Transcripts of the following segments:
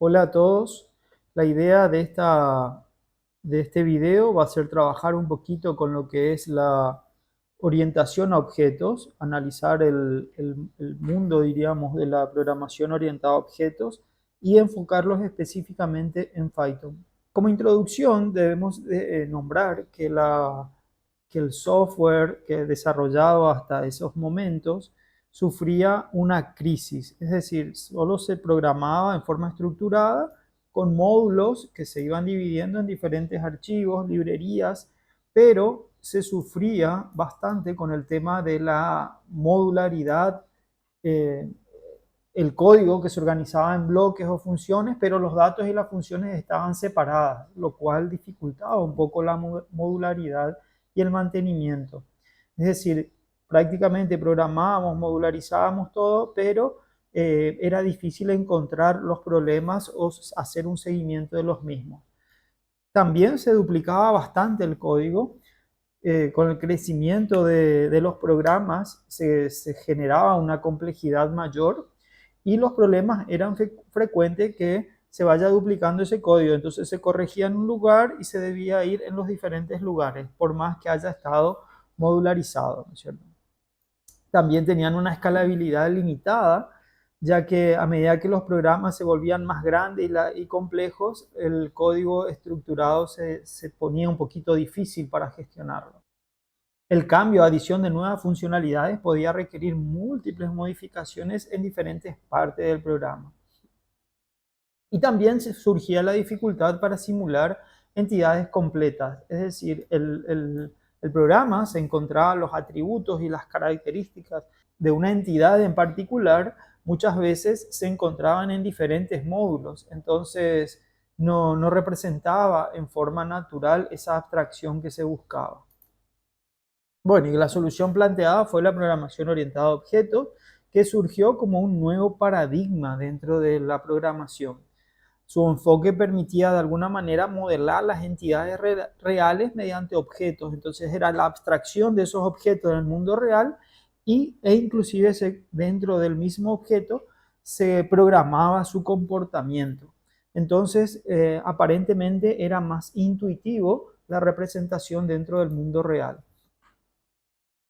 Hola a todos. La idea de este video va a ser trabajar un poquito con lo que es la orientación a objetos, analizar el mundo, diríamos, de la programación orientada a objetos y enfocarlos específicamente en Python. Como introducción debemos nombrar que el software que desarrollado hasta esos momentos sufría una crisis, es decir, solo se programaba en forma estructurada con módulos que se iban dividiendo en diferentes archivos, librerías, pero se sufría bastante con el tema de la modularidad, eh, el código que se organizaba en bloques o funciones, pero los datos y las funciones estaban separadas, lo cual dificultaba un poco la modularidad y el mantenimiento. Es decir, prácticamente programábamos, modularizábamos todo, pero era difícil encontrar los problemas o hacer un seguimiento de los mismos. También se duplicaba bastante el código. Con el crecimiento de los programas se generaba una complejidad mayor y los problemas eran frecuentes que se vaya duplicando ese código. Entonces se corregía en un lugar y se debía ir en los diferentes lugares, por más que haya estado modularizado, ¿no es cierto? También tenían una escalabilidad limitada, ya que a medida que los programas se volvían más grandes y complejos, el código estructurado se ponía un poquito difícil para gestionarlo. El cambio o adición de nuevas funcionalidades podía requerir múltiples modificaciones en diferentes partes del programa. Y también surgía la dificultad para simular entidades completas, es decir, el programa se encontraba los atributos y las características de una entidad en particular, muchas veces se encontraban en diferentes módulos, entonces no representaba en forma natural esa abstracción que se buscaba. Bueno, y la solución planteada fue la programación orientada a objetos, que surgió como un nuevo paradigma dentro de la programación. Su enfoque permitía de alguna manera modelar las entidades reales mediante objetos. Entonces era la abstracción de esos objetos en el mundo real e inclusive dentro del mismo objeto se programaba su comportamiento. Entonces, aparentemente era más intuitivo la representación dentro del mundo real.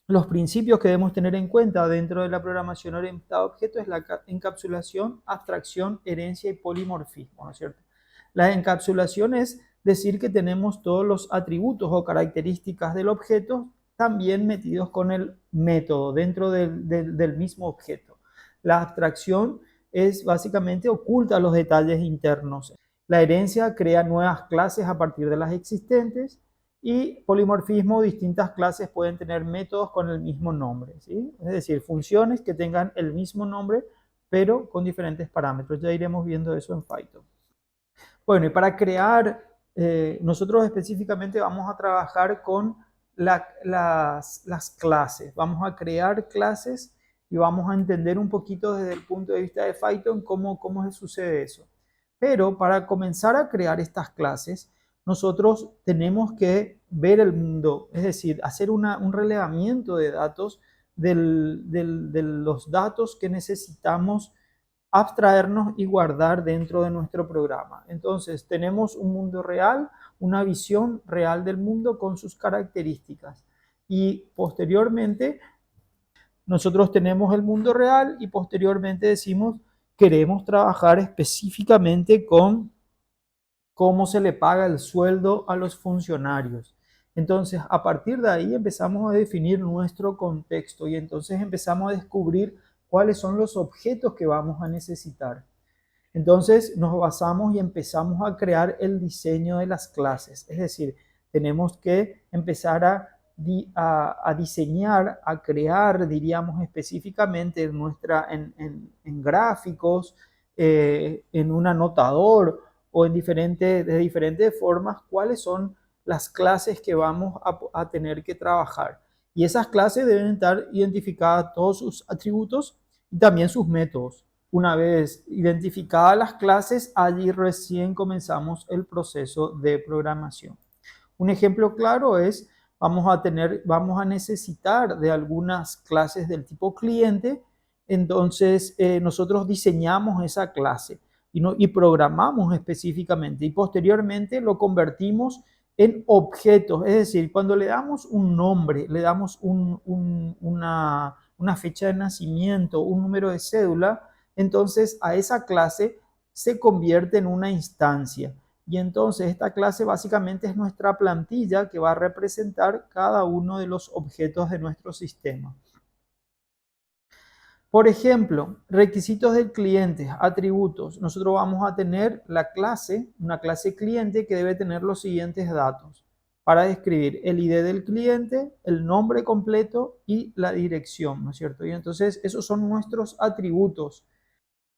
Los principios que debemos tener en cuenta dentro de la programación orientada a objetos es la encapsulación, abstracción, herencia y polimorfismo, ¿no es cierto? La encapsulación es decir que tenemos todos los atributos o características del objeto también metidos con el método dentro del mismo objeto. La abstracción es básicamente oculta los detalles internos. La herencia crea nuevas clases a partir de las existentes y polimorfismo, distintas clases pueden tener métodos con el mismo nombre, ¿sí? Es decir, funciones que tengan el mismo nombre, pero con diferentes parámetros. Ya iremos viendo eso en Python. Bueno, y para crear, nosotros específicamente vamos a trabajar con las clases. Vamos a crear clases y vamos a entender un poquito desde el punto de vista de Python cómo sucede eso. Pero para comenzar a crear estas clases, nosotros tenemos que ver el mundo, es decir, hacer un relevamiento de datos de los datos que necesitamos abstraernos y guardar dentro de nuestro programa. Entonces, tenemos un mundo real, una visión real del mundo con sus características. Y posteriormente, nosotros tenemos el mundo real y posteriormente decimos, queremos trabajar específicamente con cómo se le paga el sueldo a los funcionarios. Entonces, a partir de ahí empezamos a definir nuestro contexto y entonces empezamos a descubrir cuáles son los objetos que vamos a necesitar. Entonces, nos basamos y empezamos a crear el diseño de las clases. Es decir, tenemos que empezar a diseñar, a crear, diríamos específicamente en gráficos, en un anotador o de diferentes formas, cuáles son las clases que vamos a tener que trabajar. Y esas clases deben estar identificadas todos sus atributos y también sus métodos. Una vez identificadas las clases, allí recién comenzamos el proceso de programación. Un ejemplo claro es, vamos a necesitar de algunas clases del tipo cliente, entonces nosotros diseñamos esa clase. y programamos específicamente y posteriormente lo convertimos en objetos. Es decir, cuando le damos un nombre, le damos una fecha de nacimiento, un número de cédula, entonces a esa clase se convierte en una instancia. Y entonces esta clase básicamente es nuestra plantilla que va a representar cada uno de los objetos de nuestro sistema. Por ejemplo, requisitos del cliente, atributos. Nosotros vamos a tener la clase, una clase cliente que debe tener los siguientes datos para describir el ID del cliente, el nombre completo y la dirección, ¿no es cierto? Y entonces esos son nuestros atributos.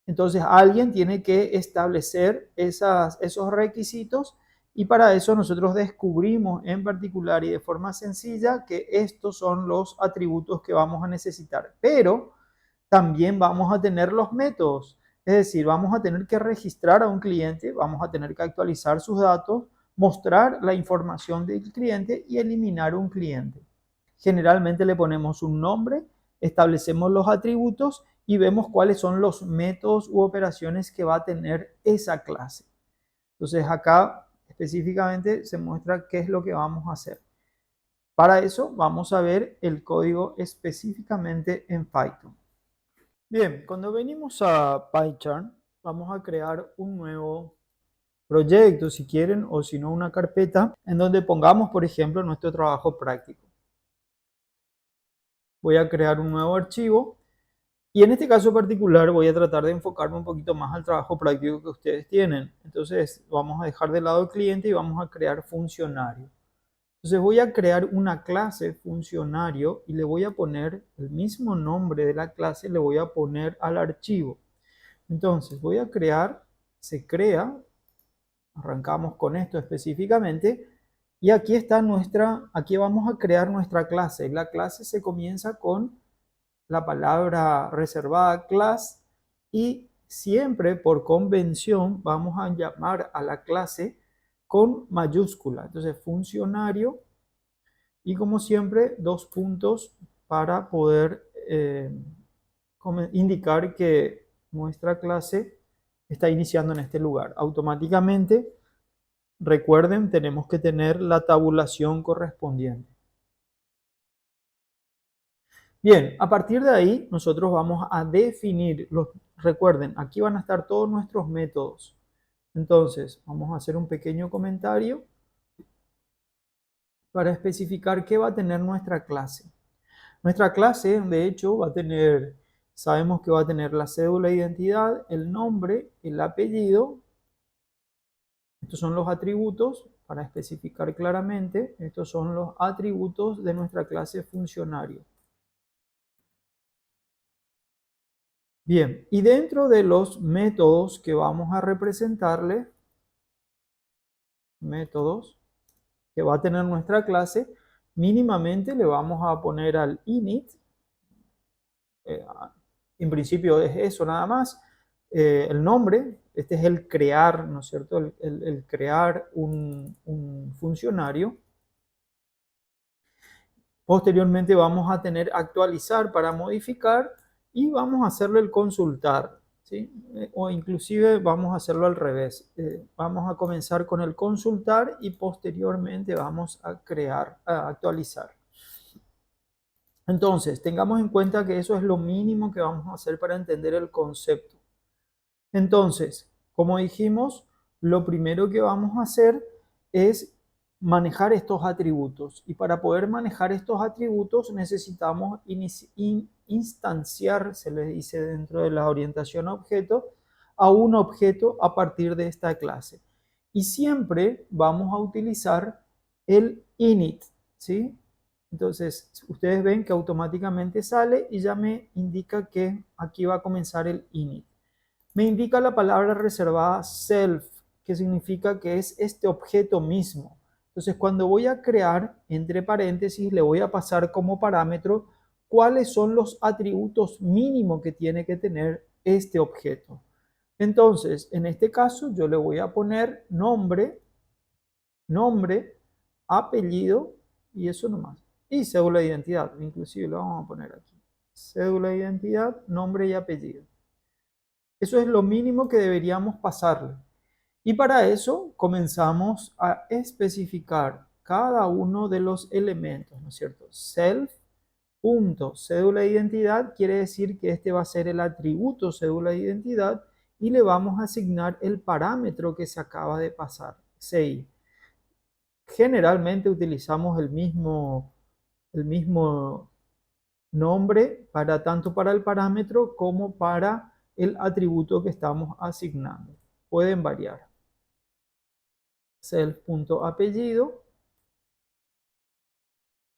Entonces alguien tiene que establecer esos requisitos y para eso nosotros descubrimos en particular y de forma sencilla que estos son los atributos que vamos a necesitar. Pero también vamos a tener los métodos, es decir, vamos a tener que registrar a un cliente, vamos a tener que actualizar sus datos, mostrar la información del cliente y eliminar un cliente. Generalmente le ponemos un nombre, establecemos los atributos y vemos cuáles son los métodos u operaciones que va a tener esa clase. Entonces acá específicamente se muestra qué es lo que vamos a hacer. Para eso vamos a ver el código específicamente en Python. Bien, cuando venimos a PyCharm, vamos a crear un nuevo proyecto, si quieren, o si no, una carpeta en donde pongamos, por ejemplo, nuestro trabajo práctico. Voy a crear un nuevo archivo y en este caso particular voy a tratar de enfocarme un poquito más al trabajo práctico que ustedes tienen. Entonces, vamos a dejar de lado el cliente y vamos a crear funcionario. Entonces voy a crear una clase funcionario y le voy a poner el mismo nombre de la clase, le voy a poner al archivo. Entonces voy a crear, se crea, arrancamos con esto específicamente, y aquí está aquí vamos a crear nuestra clase. La clase se comienza con la palabra reservada class y siempre por convención vamos a llamar a la clase con mayúscula. Entonces funcionario y como siempre 2 puntos para poder indicar que nuestra clase está iniciando en este lugar. Automáticamente, recuerden, tenemos que tener la tabulación correspondiente. Bien, a partir de ahí nosotros vamos a definir recuerden, aquí van a estar todos nuestros métodos. Entonces, vamos a hacer un pequeño comentario para especificar qué va a tener nuestra clase. Nuestra clase, de hecho, sabemos que va a tener la cédula de identidad, el nombre, el apellido. Estos son los atributos, para especificar claramente, estos son los atributos de nuestra clase funcionario. Bien, y dentro de los métodos que vamos a representarle, métodos que va a tener nuestra clase, mínimamente le vamos a poner al init, en principio es eso nada más, el nombre, este es el crear, ¿no es cierto? El crear un funcionario. Posteriormente vamos a tener actualizar para modificar y vamos a hacerle el consultar, ¿sí? O inclusive vamos a hacerlo al revés. Vamos a comenzar con el consultar y posteriormente vamos a a actualizar. Entonces, tengamos en cuenta que eso es lo mínimo que vamos a hacer para entender el concepto. Entonces, como dijimos, lo primero que vamos a hacer es manejar estos atributos. Y para poder manejar estos atributos necesitamos instanciar, se les dice dentro de la orientación a objetos, a un objeto a partir de esta clase. Y siempre vamos a utilizar el init, ¿sí? Entonces, ustedes ven que automáticamente sale y ya me indica que aquí va a comenzar el init. Me indica la palabra reservada self, que significa que es este objeto mismo. Entonces, cuando voy a crear, entre paréntesis, le voy a pasar como parámetro cuáles son los atributos mínimos que tiene que tener este objeto. Entonces, en este caso, yo le voy a poner nombre, apellido y eso nomás. Y cédula de identidad, inclusive lo vamos a poner aquí. Cédula de identidad, nombre y apellido. Eso es lo mínimo que deberíamos pasarle. Y para eso comenzamos a especificar cada uno de los elementos, ¿no es cierto? Self, punto, cédula de identidad, quiere decir que este va a ser el atributo cédula de identidad y le vamos a asignar el parámetro que se acaba de pasar, CI. Generalmente utilizamos el mismo nombre para tanto para el parámetro como para el atributo que estamos asignando. Pueden variar. Self.apellido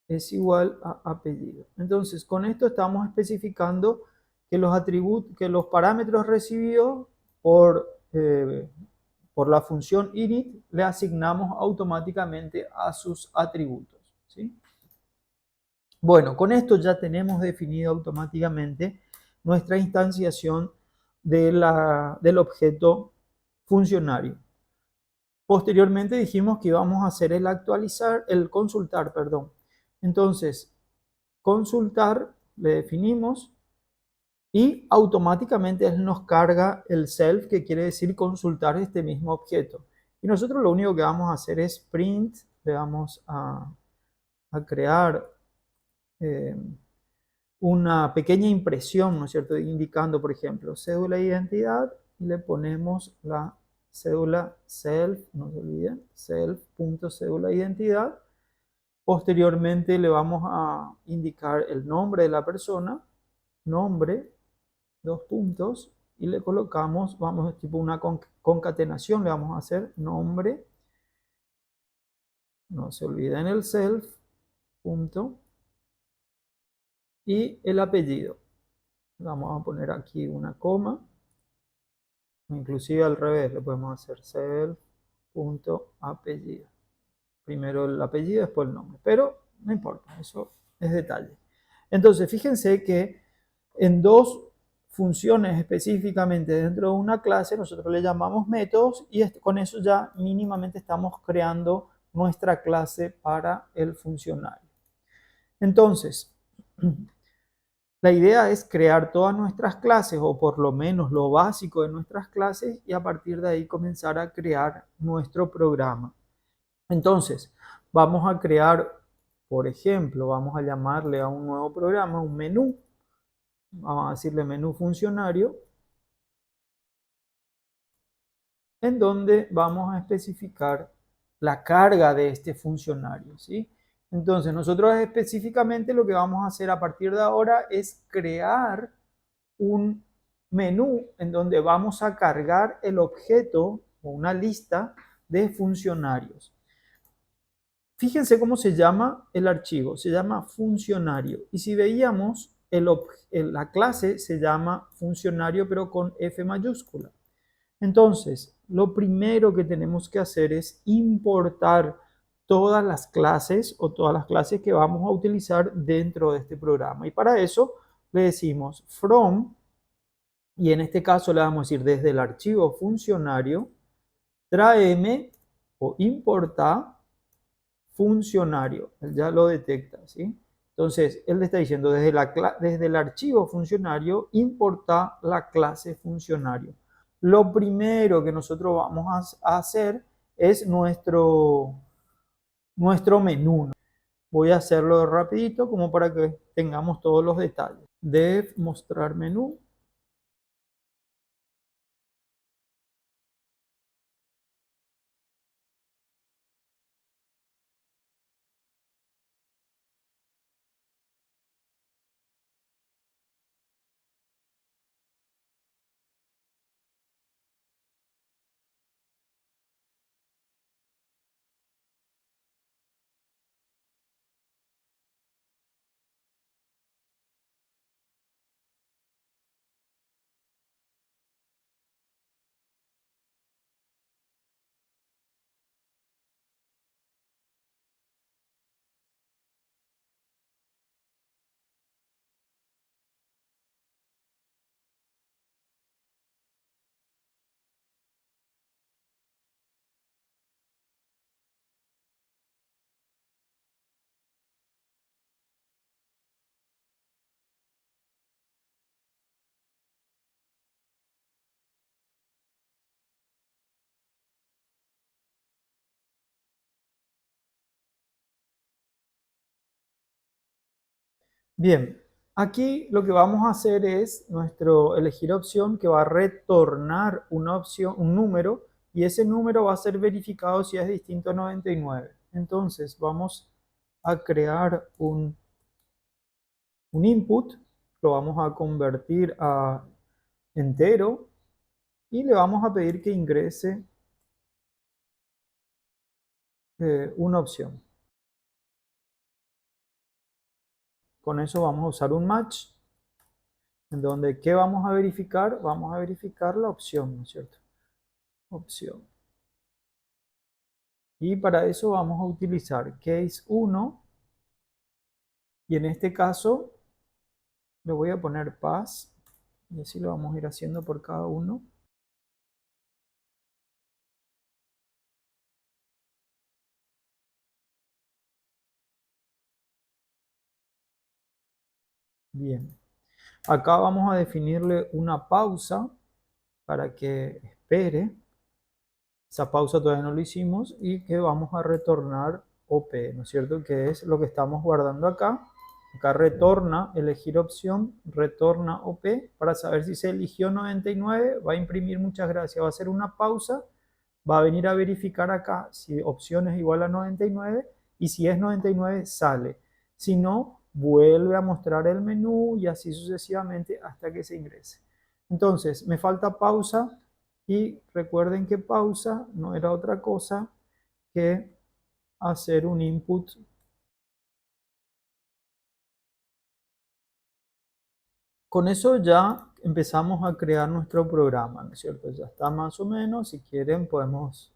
es igual a apellido. Entonces, con esto estamos especificando que los atributos, que los parámetros recibidos por la función init le asignamos automáticamente a sus atributos, ¿sí? Bueno, con esto ya tenemos definido automáticamente nuestra instanciación del objeto funcionario. Posteriormente dijimos que íbamos a hacer el consultar, perdón. Entonces, consultar le definimos y automáticamente él nos carga el self, que quiere decir consultar este mismo objeto. Y nosotros lo único que vamos a hacer es print, le vamos a crear eh, una pequeña impresión, ¿no es cierto? Indicando, por ejemplo, cédula de identidad y le ponemos la cédula self, no se olviden, self.cédula de identidad. Posteriormente le vamos a indicar el nombre de la persona, nombre, dos puntos, y le colocamos, vamos, tipo una concatenación, le vamos a hacer nombre, no se olviden el self, punto, y el apellido. Vamos a poner aquí una coma, inclusive al revés, le podemos hacer self.apellido. Primero el apellido, después el nombre, pero no importa, eso es detalle. Entonces, fíjense que en dos funciones específicamente dentro de una clase, nosotros le llamamos métodos y con eso ya mínimamente estamos creando nuestra clase para el funcionario. Entonces, la idea es crear todas nuestras clases o por lo menos lo básico de nuestras clases y a partir de ahí comenzar a crear nuestro programa. Entonces, vamos a crear, por ejemplo, vamos a llamarle a un nuevo programa un menú. Vamos a decirle menú funcionario, en donde vamos a especificar la carga de este funcionario, ¿sí? Entonces, nosotros específicamente lo que vamos a hacer a partir de ahora es crear un menú en donde vamos a cargar el objeto o una lista de funcionarios. Fíjense cómo se llama el archivo, se llama funcionario. Y si veíamos, la clase se llama funcionario pero con F mayúscula. Entonces, lo primero que tenemos que hacer es importar todas las clases o todas las clases que vamos a utilizar dentro de este programa. Y para eso le decimos from, y en este caso le vamos a decir desde el archivo funcionario, tráeme o importa funcionario. Él ya lo detecta, ¿sí? Entonces, él le está diciendo desde el archivo funcionario, importa la clase funcionario. Lo primero que nosotros vamos a hacer es nuestro menú. Voy a hacerlo rapidito como para que tengamos todos los detalles. Dev mostrar menú. Bien, aquí lo que vamos a hacer es elegir opción que va a retornar una opción, un número, y ese número va a ser verificado si es distinto a 99. Entonces vamos a crear un input, lo vamos a convertir a entero y le vamos a pedir que ingrese una opción. Con eso vamos a usar un match, en donde ¿qué vamos a verificar? Vamos a verificar la opción, ¿no es cierto? Opción. Y para eso vamos a utilizar case 1 y en este caso le voy a poner pass y así lo vamos a ir haciendo por cada uno. Bien, acá vamos a definirle una pausa para que espere. Esa pausa todavía no lo hicimos y que vamos a retornar OP, ¿no es cierto? Que es lo que estamos guardando acá. Acá retorna, elegir opción, retorna OP para saber si se eligió 99, va a imprimir muchas gracias, va a hacer una pausa, va a venir a verificar acá si opción es igual a 99 y si es 99 sale. Si no, vuelve a mostrar el menú y así sucesivamente hasta que se ingrese. Entonces, me falta pausa y recuerden que pausa no era otra cosa que hacer un input. Con eso ya empezamos a crear nuestro programa, ¿no es cierto? Ya está más o menos. Si quieren podemos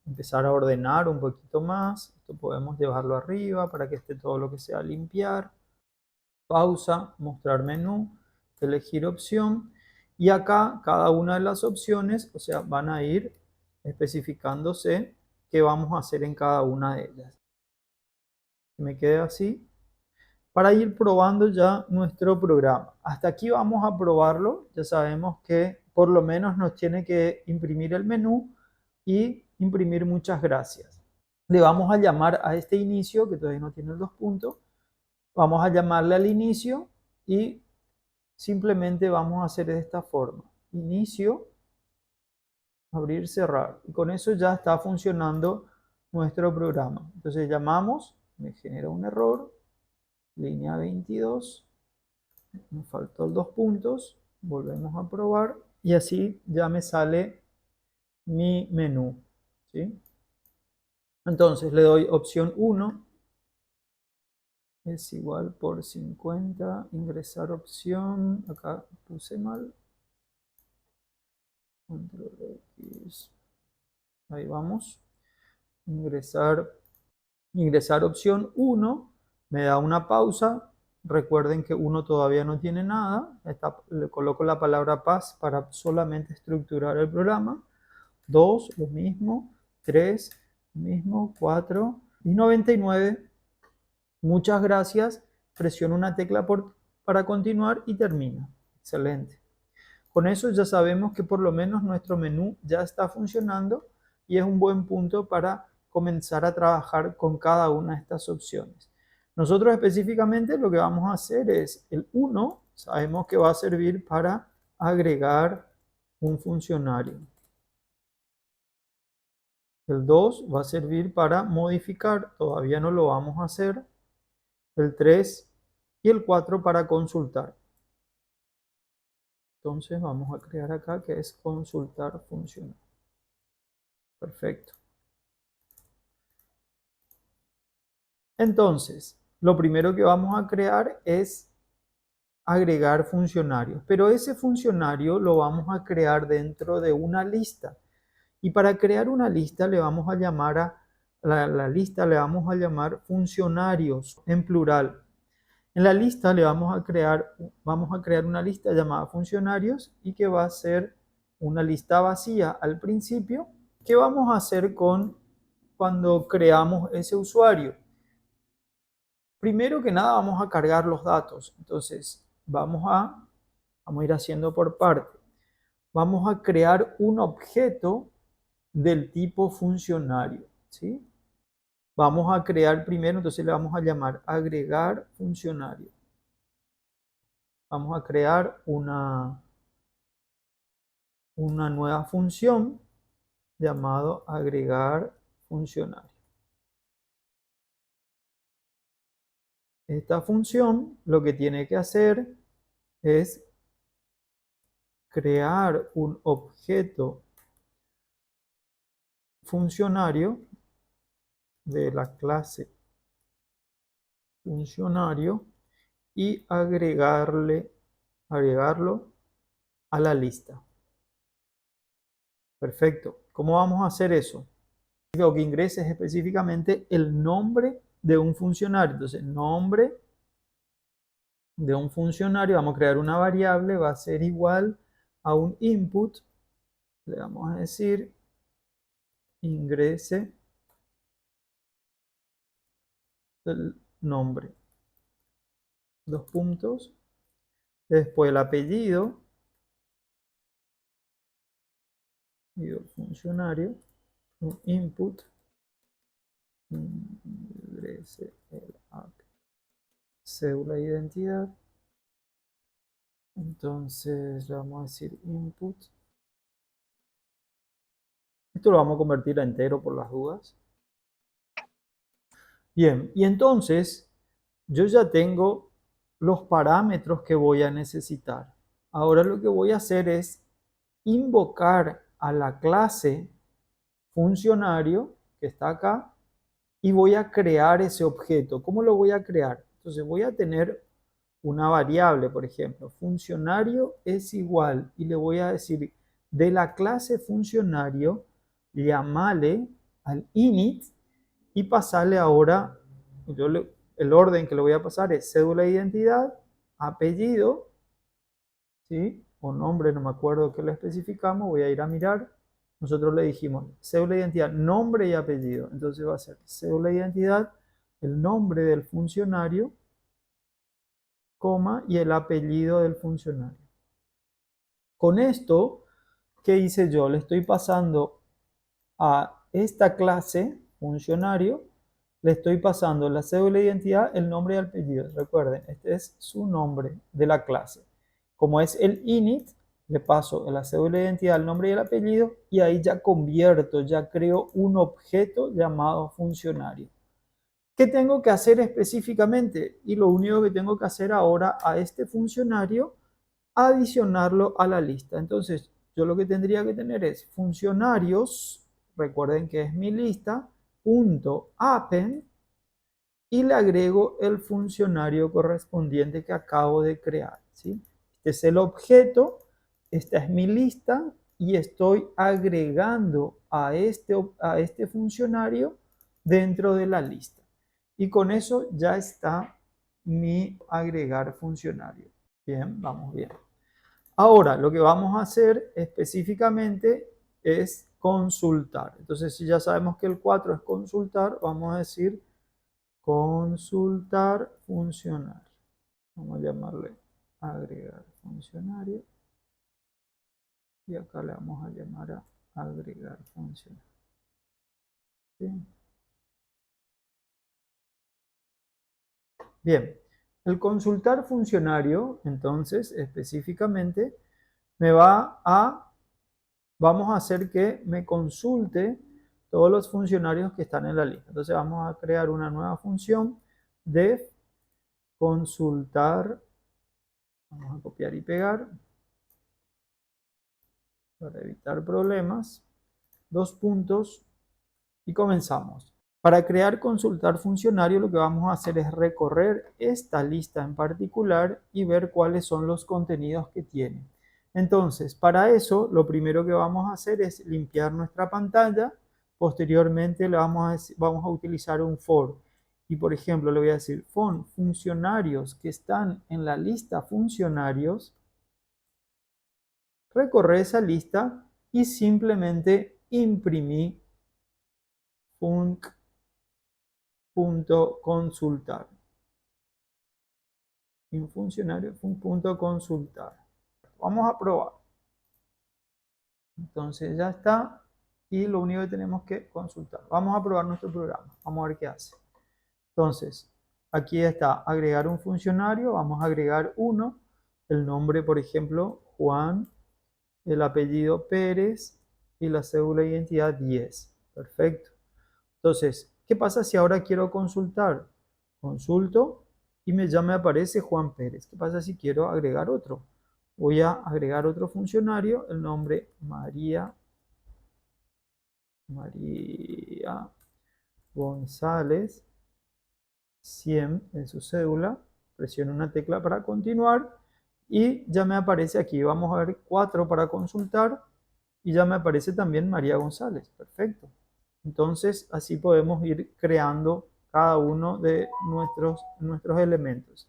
empezar a ordenar un poquito más. Esto podemos llevarlo arriba para que esté todo lo que sea limpiar. Pausa, mostrar menú, elegir opción. Y acá cada una de las opciones, o sea, van a ir especificándose qué vamos a hacer en cada una de ellas. Me quede así para ir probando ya nuestro programa. Hasta aquí vamos a probarlo. Ya sabemos que por lo menos nos tiene que imprimir el menú y imprimir muchas gracias. Le vamos a llamar a este inicio, que todavía no tiene los puntos. Vamos a llamarle al inicio y simplemente vamos a hacer de esta forma. Inicio, abrir, cerrar. Y con eso ya está funcionando nuestro programa. Entonces llamamos, me genera un error, línea 22. Me faltó el dos puntos, volvemos a probar y así ya me sale mi menú, ¿sí? Entonces le doy opción 1, es igual por 50, ingresar opción, acá puse mal, control X, ahí vamos, ingresar opción 1, me da una pausa. Recuerden que 1 todavía no tiene nada, le coloco la palabra paz para solamente estructurar el programa. 2, lo mismo, 3, lo mismo, 4 y 99. Muchas gracias. Presiono una tecla para continuar y termina. Excelente. Con eso ya sabemos que por lo menos nuestro menú ya está funcionando y es un buen punto para comenzar a trabajar con cada una de estas opciones. Nosotros específicamente lo que vamos a hacer es el 1, sabemos que va a servir para agregar un funcionario. El 2 va a servir para modificar, todavía no lo vamos a hacer. El 3 y el 4 para consultar. Entonces vamos a crear acá que es consultar funcional. Perfecto. Entonces, lo primero que vamos a crear es agregar funcionarios, pero ese funcionario lo vamos a crear dentro de una lista. Y para crear una lista le vamos a llamar a la lista le vamos a llamar funcionarios en plural. En la lista vamos a crear una lista llamada funcionarios y que va a ser una lista vacía al principio. ¿Qué vamos a hacer cuando creamos ese usuario? Primero que nada vamos a cargar los datos. Entonces vamos a ir haciendo por parte. Vamos a crear un objeto del tipo funcionario, ¿sí? Vamos a crear primero, entonces le vamos a llamar agregar funcionario. vamos a crear una nueva función llamado agregar funcionario. Esta función lo que tiene que hacer es crear un objeto funcionario de la clase funcionario y agregarlo a la lista. Perfecto. ¿Cómo vamos a hacer eso? Lo que ingrese es específicamente el nombre de un funcionario. Entonces, nombre de un funcionario, vamos a crear una variable, va a ser igual a un input. Le vamos a decir ingrese el nombre. Dos puntos. Después el apellido. Y el funcionario. Un input. Ingrese el cédula de identidad. Entonces le vamos a decir input. Esto lo vamos a convertir a entero por las dudas. Bien, y entonces yo ya tengo los parámetros que voy a necesitar. Ahora lo que voy a hacer es invocar a la clase funcionario que está acá y voy a crear ese objeto. ¿Cómo lo voy a crear? Entonces voy a tener una variable, por ejemplo, funcionario es igual y le voy a decir de la clase funcionario, llamale al init y pasarle ahora, el orden que le voy a pasar es cédula de identidad, apellido, ¿sí? O nombre, no me acuerdo qué le especificamos, voy a ir a mirar. Nosotros le dijimos cédula de identidad, nombre y apellido. Entonces va a ser cédula de identidad, el nombre del funcionario, coma, y el apellido del funcionario. Con esto, ¿qué hice yo? Le estoy pasando a esta clase, funcionario, le estoy pasando la cédula de identidad, el nombre y el apellido. Recuerden, este es su nombre de la clase. Como es el init, le paso la cédula de identidad, el nombre y el apellido, y ahí ya convierto, ya creo un objeto llamado funcionario. ¿Qué tengo que hacer específicamente? Y lo único que tengo que hacer ahora a este funcionario, adicionarlo a la lista. Entonces, yo lo que tendría que tener es funcionarios, recuerden que es mi lista, punto append, y le agrego el funcionario correspondiente que acabo de crear, ¿sí? Este es el objeto, esta es mi lista y estoy agregando a este funcionario dentro de la lista. Y con eso ya está mi agregar funcionario. Bien, vamos bien. Ahora, lo que vamos a hacer específicamente es consultar. Entonces, si ya sabemos que el 4 es consultar, vamos a decir consultar funcionario. Vamos a llamarle agregar funcionario. Y acá le vamos a llamar a agregar funcionario. Bien. Bien. El consultar funcionario, entonces, específicamente, vamos a hacer que me consulte todos los funcionarios que están en la lista. Entonces vamos a crear una nueva función de consultar. Vamos a copiar y pegar para evitar problemas. Dos puntos y comenzamos. Para crear consultar funcionario lo que vamos a hacer es recorrer esta lista en particular y ver cuáles son los contenidos que tiene. Entonces, para eso, lo primero que vamos a hacer es limpiar nuestra pantalla. Posteriormente, vamos a utilizar un for. Y, por ejemplo, le voy a decir, funcionarios que están en la lista funcionarios, recorre esa lista y simplemente imprimí func.consultar. Un funcionario func.consultar. Vamos a probar. Entonces ya está. Y lo único que tenemos que consultar. Vamos a probar nuestro programa. Vamos a ver qué hace. Entonces, aquí está agregar un funcionario. Vamos a agregar uno. el nombre, por ejemplo, Juan, el apellido Pérez y la cédula de identidad 10. Perfecto. Entonces, ¿qué pasa si ahora quiero consultar? Consulto y ya me aparece Juan Pérez. ¿Qué pasa si quiero agregar otro? Voy a agregar otro funcionario, el nombre María González 100 en su cédula. Presiono una tecla para continuar y ya me aparece aquí. Vamos a ver 4 para consultar y ya me aparece también María González. Perfecto. Entonces, así podemos ir creando cada uno de nuestros elementos.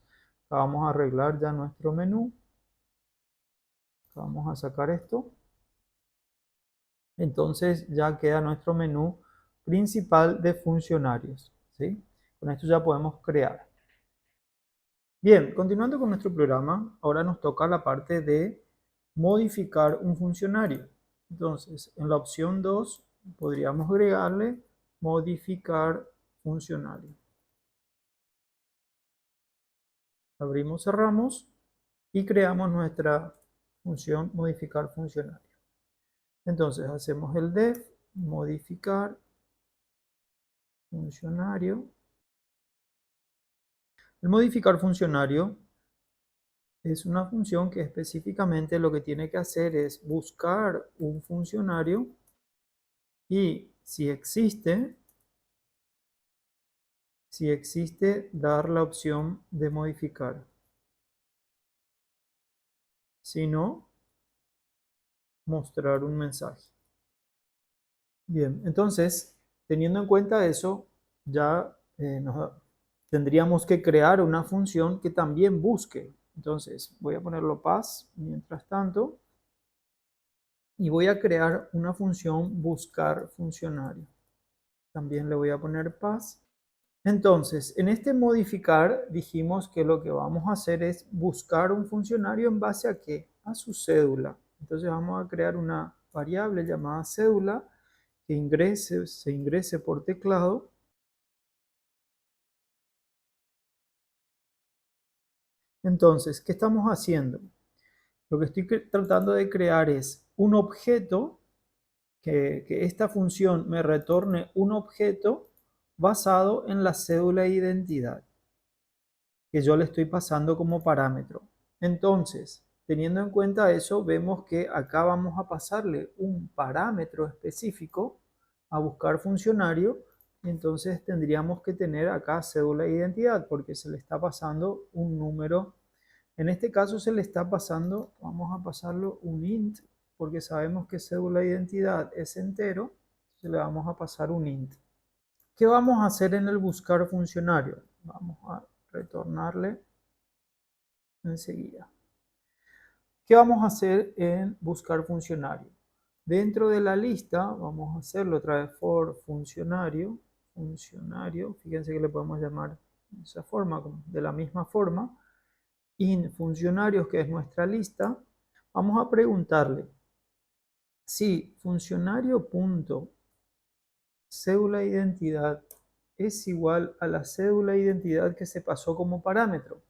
Vamos a arreglar ya nuestro menú. Vamos a sacar esto. Entonces ya queda nuestro menú principal de funcionarios, ¿sí? Con esto ya podemos crear. Bien, continuando con nuestro programa, ahora nos toca la parte de modificar un funcionario. Entonces, en la opción 2 podríamos agregarle modificar funcionario. Abrimos, cerramos y creamos nuestra función modificar funcionario. Entonces, hacemos el def, modificar funcionario. El modificar funcionario es una función que específicamente lo que tiene que hacer es buscar un funcionario y si existe, dar la opción de modificar. Si no, mostrar un mensaje. Bien, entonces, teniendo en cuenta eso, ya tendríamos que crear una función que también busque. Entonces, voy a ponerlo paz mientras tanto y voy a crear una función buscar funcionario. También le voy a poner paz. Entonces, en este modificar dijimos que lo que vamos a hacer es buscar un funcionario en base a qué? A su cédula. Entonces vamos a crear una variable llamada cédula que se ingrese por teclado. Entonces, ¿qué estamos haciendo? Lo que estoy tratando de crear es un objeto, que esta función me retorne un objeto basado en la cédula de identidad que yo le estoy pasando como parámetro. Entonces, teniendo en cuenta eso, vemos que acá vamos a pasarle un parámetro específico a buscar funcionario. Y entonces tendríamos que tener acá cédula de identidad porque se le está pasando un número. En este caso se le está pasando, vamos a pasarlo un int, porque sabemos que cédula de identidad es entero, entonces le vamos a pasar un int. ¿Qué vamos a hacer en el buscar funcionario? Vamos a retornarle enseguida. ¿Qué vamos a hacer en buscar funcionario? Dentro de la lista vamos a hacerlo otra vez for funcionario, fíjense que le podemos llamar de esa forma, de la misma forma, in funcionarios, que es nuestra lista, vamos a preguntarle si funcionario.cédula de identidad es igual a la cédula de identidad que se pasó como parámetro.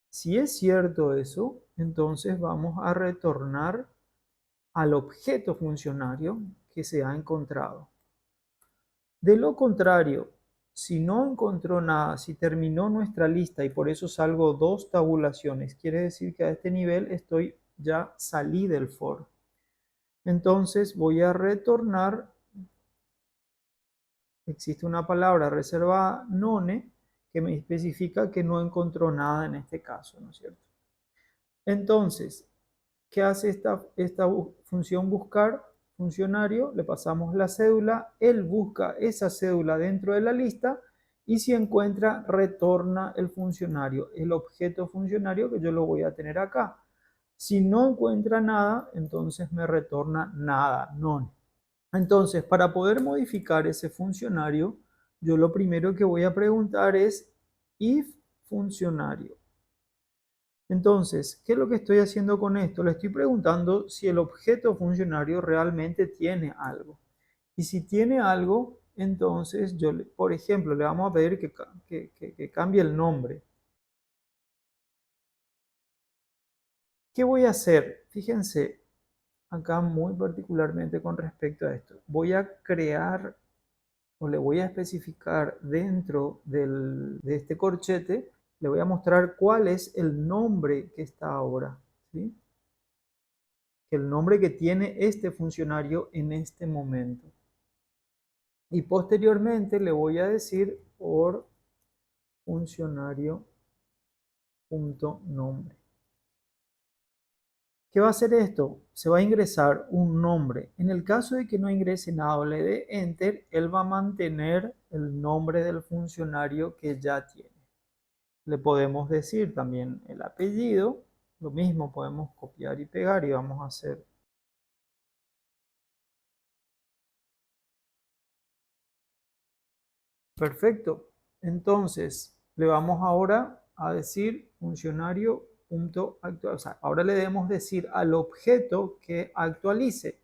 Si es cierto eso, entonces vamos a retornar al objeto funcionario que se ha encontrado. De lo contrario, si no encontró nada, si terminó nuestra lista y por eso salgo 2 tabulaciones, quiere decir que a este nivel ya salí del for. Entonces voy a retornar, existe una palabra reservada, none, que me especifica que no encontró nada en este caso, ¿no es cierto? Entonces, ¿qué hace esta función buscar funcionario? Le pasamos la cédula, él busca esa cédula dentro de la lista y si encuentra, retorna el funcionario, el objeto funcionario que yo lo voy a tener acá. Si no encuentra nada, entonces me retorna nada, none. Entonces, para poder modificar ese funcionario, yo lo primero que voy a preguntar es if funcionario. Entonces, ¿qué es lo que estoy haciendo con esto? Le estoy preguntando si el objeto funcionario realmente tiene algo. Y si tiene algo, entonces por ejemplo, le vamos a pedir que cambie el nombre. ¿Qué voy a hacer? Fíjense, acá muy particularmente con respecto a esto. Voy a crear o le voy a especificar dentro de este corchete, le voy a mostrar cuál es el nombre que está ahora, ¿sí? El nombre que tiene este funcionario en este momento. Y posteriormente le voy a decir por funcionario.nombre. ¿Qué va a hacer esto? Se va a ingresar un nombre. En el caso de que no ingrese nada o le dé Enter, él va a mantener el nombre del funcionario que ya tiene. Le podemos decir también el apellido. Lo mismo podemos copiar y pegar y vamos a hacer. Perfecto. Entonces, le vamos ahora a decir funcionario.actualizar. O sea, ahora le debemos decir al objeto que actualice.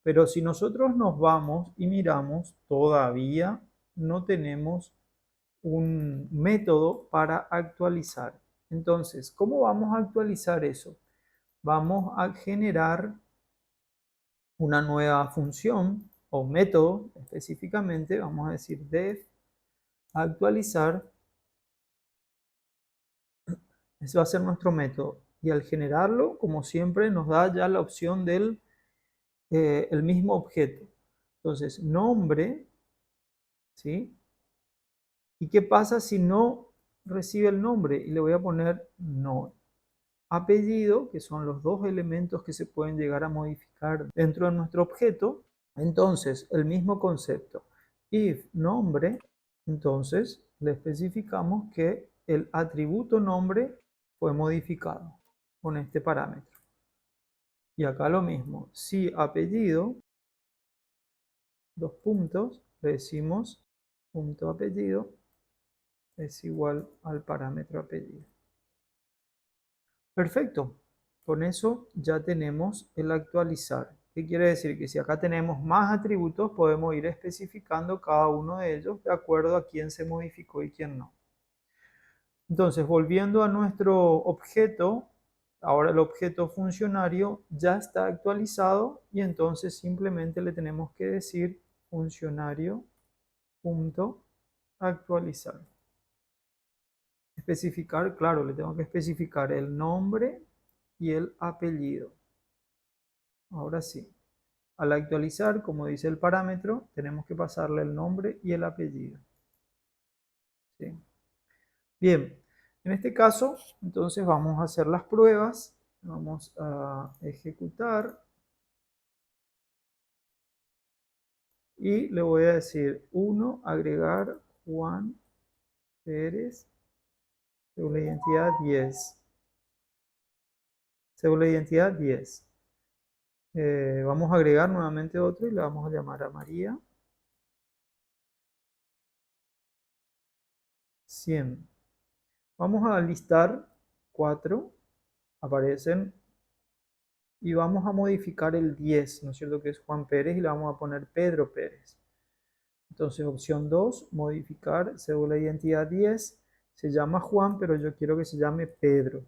Pero si nosotros nos vamos y miramos, todavía no tenemos un método para actualizar. Entonces, ¿cómo vamos a actualizar eso? Vamos a generar una nueva función o método específicamente. Vamos a decir def actualizar. Ese va a ser nuestro método. Y al generarlo, como siempre, nos da ya la opción del el mismo objeto. Entonces, nombre, ¿sí? ¿Y qué pasa si no recibe el nombre? Y le voy a poner no. Apellido, que son los dos elementos que se pueden llegar a modificar dentro de nuestro objeto. Entonces, el mismo concepto. If nombre, entonces le especificamos que el atributo nombre fue modificado con este parámetro. Y acá lo mismo. Si apellido, dos puntos, le decimos punto apellido es igual al parámetro apellido. Perfecto. Con eso ya tenemos el actualizar. ¿Qué quiere decir? Que si acá tenemos más atributos, podemos ir especificando cada uno de ellos de acuerdo a quién se modificó y quién no. Entonces, volviendo a nuestro objeto, ahora el objeto funcionario ya está actualizado y entonces simplemente le tenemos que decir funcionario.actualizar. Especificar, claro, le tengo que especificar el nombre y el apellido. Ahora sí. Al actualizar, como dice el parámetro, tenemos que pasarle el nombre y el apellido. ¿Sí? Bien, en este caso, entonces vamos a hacer las pruebas. Vamos a ejecutar. Y le voy a decir 1, agregar Juan Pérez, cédula de identidad 10. Cédula de identidad 10. Vamos a agregar nuevamente otro y le vamos a llamar a María 100. Vamos a listar 4, aparecen, y vamos a modificar el 10, ¿no es cierto? Que es Juan Pérez y le vamos a poner Pedro Pérez. Entonces, opción 2, modificar cédula de identidad 10, se llama Juan, pero yo quiero que se llame Pedro.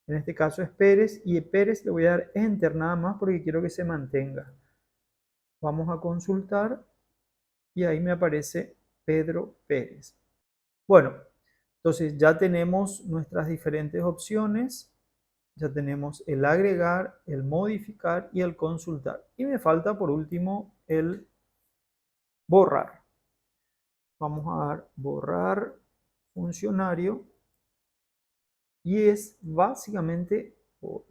En este caso es Pérez y Pérez le voy a dar Enter nada más porque quiero que se mantenga. Vamos a consultar y ahí me aparece Pedro Pérez. Bueno, entonces ya tenemos nuestras diferentes opciones. Ya tenemos el agregar, el modificar y el consultar. Y me falta por último el borrar. Vamos a dar borrar funcionario y es básicamente o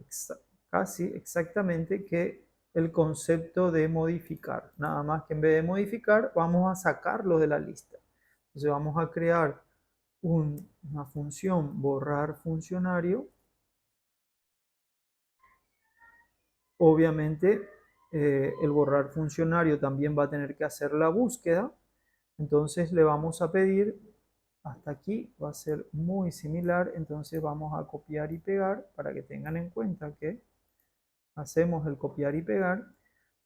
casi exactamente que el concepto de modificar. Nada más que en vez de modificar vamos a sacarlo de la lista. Entonces vamos a crear una función borrar funcionario. Obviamente, el borrar funcionario también va a tener que hacer la búsqueda. Entonces le vamos a pedir, hasta aquí va a ser muy similar. Entonces vamos a copiar y pegar para que tengan en cuenta que hacemos el copiar y pegar.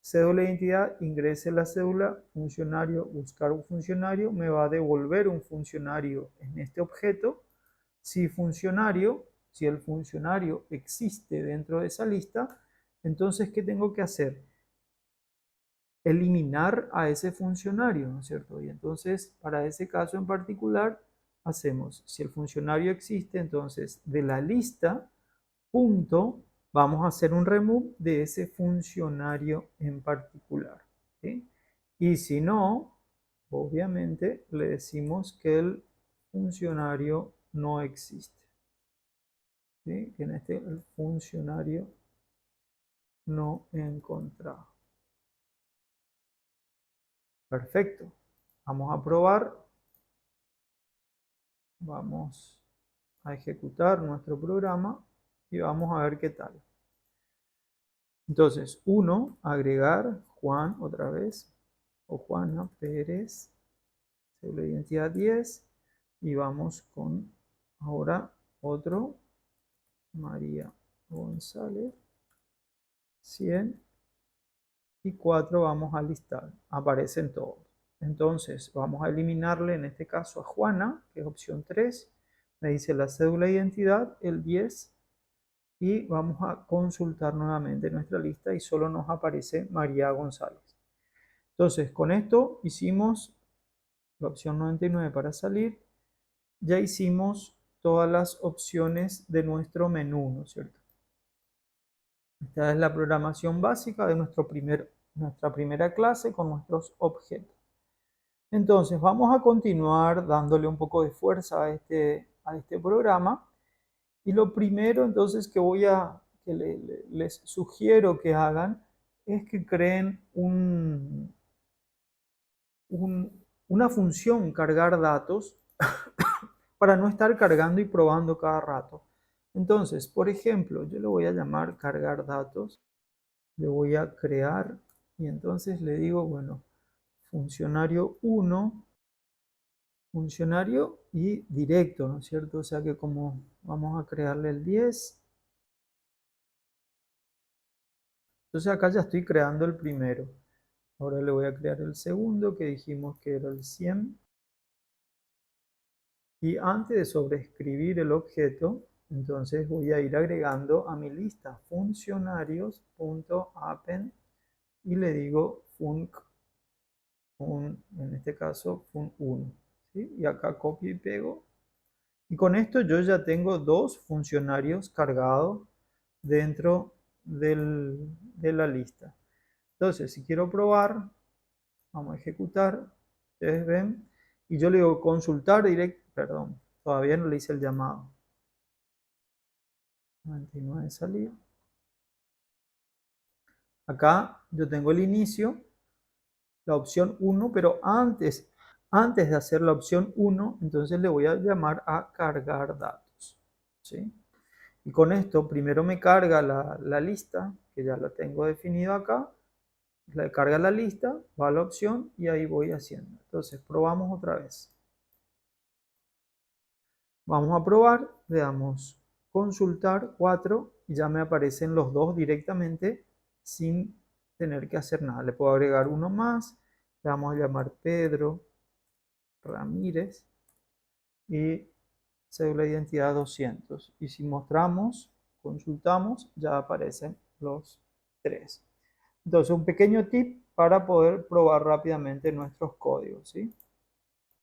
Cédula de identidad, ingrese la cédula, funcionario, buscar un funcionario, me va a devolver un funcionario en este objeto. Si funcionario, si el funcionario existe dentro de esa lista, entonces, ¿qué tengo que hacer? Eliminar a ese funcionario, ¿no es cierto? Y entonces, para ese caso en particular, hacemos, si el funcionario existe, entonces de la lista, punto, vamos a hacer un remove de ese funcionario en particular. ¿Sí? Y si no, obviamente le decimos que el funcionario no existe. ¿Sí? Que en este el funcionario no encontrado. Perfecto. Vamos a probar. Vamos a ejecutar nuestro programa y vamos a ver qué tal. Entonces, 1, agregar Juan otra vez, o Juana Pérez, cédula de identidad 10, y vamos con ahora otro, María González, 100, y 4 vamos a listar, aparecen todos. Entonces, vamos a eliminarle en este caso a Juana, que es opción 3, me dice la cédula de identidad, el 10, y vamos a consultar nuevamente nuestra lista y solo nos aparece María González. Entonces, con esto hicimos la opción 99 para salir. Ya hicimos todas las opciones de nuestro menú, ¿no es cierto? Esta es la programación básica de nuestra primera clase con nuestros objetos. Entonces, vamos a continuar dándole un poco de fuerza a este programa. Y lo primero entonces que les sugiero que hagan es que creen una función cargar datos para no estar cargando y probando cada rato. Entonces, por ejemplo, yo le voy a llamar cargar datos, le voy a crear y entonces le digo, bueno, funcionario 1, funcionario y directo, ¿no es cierto? O sea que como vamos a crearle el 10, entonces acá ya estoy creando el primero. Ahora le voy a crear el segundo, que dijimos que era el 100. Y antes de sobreescribir el objeto, entonces voy a ir agregando a mi lista funcionarios.append y le digo en este caso fun1. ¿Sí? Y acá copio y pego. Y con esto yo ya tengo dos funcionarios cargados dentro de la lista. Entonces, si quiero probar, vamos a ejecutar. Ustedes ven. Y yo le digo consultar directo. Perdón, todavía no le hice el llamado. 99 salir. Acá yo tengo el inicio, la opción 1, pero antes de hacer la opción 1, entonces le voy a llamar a cargar datos. ¿Sí? Y con esto primero me carga la lista, que ya la tengo definido acá. Le carga la lista, va a la opción y ahí voy haciendo. Entonces probamos otra vez. Vamos a probar, le damos consultar 4 y ya me aparecen los dos directamente sin tener que hacer nada. Le puedo agregar uno más, le vamos a llamar Pedro Ramírez y cédula de identidad 200. Y si mostramos, consultamos, ya aparecen los tres. Entonces, un pequeño tip para poder probar rápidamente nuestros códigos, ¿sí?